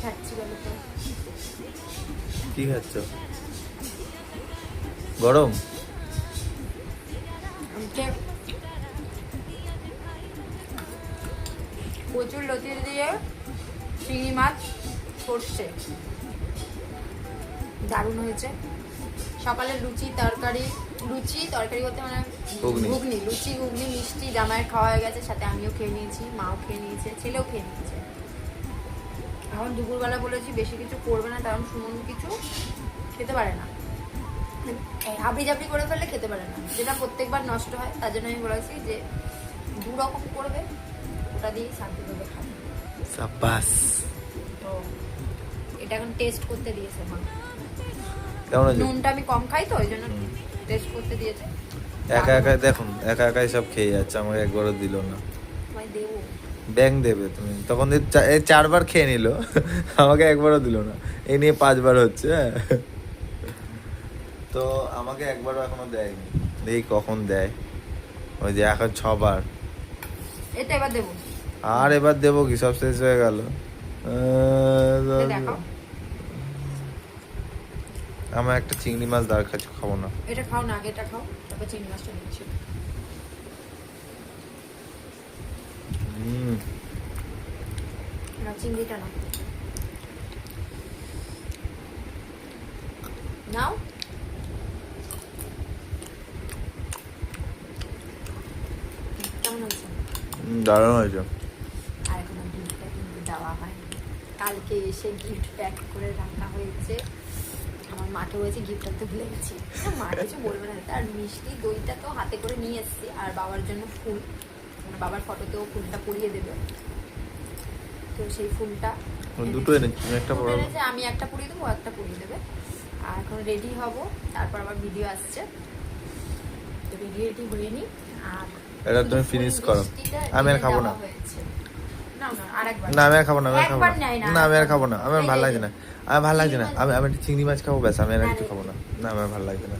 খাচ্ছি বলো তো? কি খাচ্ছ? গরম? প্রচুর লতি দিয়ে চিংড়ি মাছ সর্ষে, দারুণ হয়েছে। সকালে লুচি তরকারি বলতে মানে ঘুগনি, লুচি ঘুগনি মিষ্টি জামাইয়ের খাওয়া হয়ে গেছে, সাথে আমিও খেয়ে নিয়েছি, মাও খেয়ে নিয়েছে, ছেলেও খেয়ে নিয়েছে। এখন দুপুরবেলা বলেছি বেশি কিছু করবে না, কারণ সুমন কিছু খেতে পারে না, হাবড়ি জাবড়ি করে ফেললে খেতে পারে না, যেটা প্রত্যেকবার নষ্ট হয়। তার জন্য আমি বলেছি যে 2 রকম করবে, ওটা দিয়েই শান্তিভাবে খাবে। সাবাস। তো এটা এখন টেস্ট করতে দিয়েছে মা। কেমন আছে? নুনটা আমি কম খাই তো, ওই জন্য টেস্ট করতে দিয়েছে। একা একাই দেখুন, একা একাই সব খেয়ে যাচ্ছে, আমাকে একবারও দিল না। তোমায় দেবো। ব্যাং দেবে তুমি তখন 4বার খেয়ে নিল, আমাকে একবারও দিল না। এই নিয়ে 5বার হচ্ছে। তো আমাকে একবারও এখনো দেয়নি, দেখি কখন দেয়। ওই যে এখন 6বার। এটা এবার দেবো। আর এবার দেবো কি, সব শেষ হয়ে গেল। দেখাও। আমার একটা চিংড়ি মাছ দাঁড় খাচ্ছি, খাবো না। এটা খাও না, আগে এটা খাও, তারপর চিংড়ি মাছটা দিচ্ছি। না, চিংড়িটা না নাও। কেমন হয়েছে? দারুণ হয়েছে। আর এখনো গিফটটা কিন্তু দেওয়া হয়নি, কালকে এসে গিফট প্যাক করে রাখা হয়েছে। আমার মাকে বলেছে গিফট আনতে ভুলে গেছি, মা কিছু বলবে না। আর মিষ্টি দইটা তো হাতে করে নিয়ে এসেছি, আর বাবার জন্য ফুল, মানে বাবার ফটোতেও ফুলটা পরিয়ে দেবে, তো সেই ফুলটা দুটো এনেছি, একটা পড়া। আমি একটা পরিয়ে দেবো, একটা পরিয়ে দেবে। আর এখন রেডি হব, তারপর আবার ভিডিও আসছে, তো রেডি হয়ে নি। আর এটা তুমি ফিনিশ করো, আমি আর খাবো না। না, আমি আর খাবো না, আমি আর খাবো না, না আমি আর খাবো না, আমার ভালো লাগছে না, আমার ভালো লাগছে না। আমি চিংড়ি মাছ খাবো, ব্যাস, আমি আর কিছু খাবো না, না আমার ভালো লাগছে না।